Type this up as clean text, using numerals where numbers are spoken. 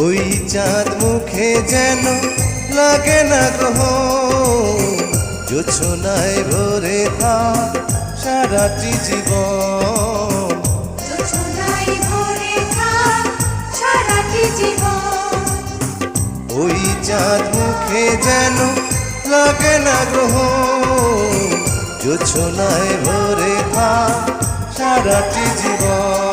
ওই চাঁদ মুখে যেন লাগে না গ্রহ, জোছনায় ভরে থাক সারাটি জীবন। জোছনায় ভরে থাক সারাটি জীবন। ওই চাঁদ মুখে যেন লাগে না গ্রহ, জোছনায় ভরে থাক সারাটি জীবন।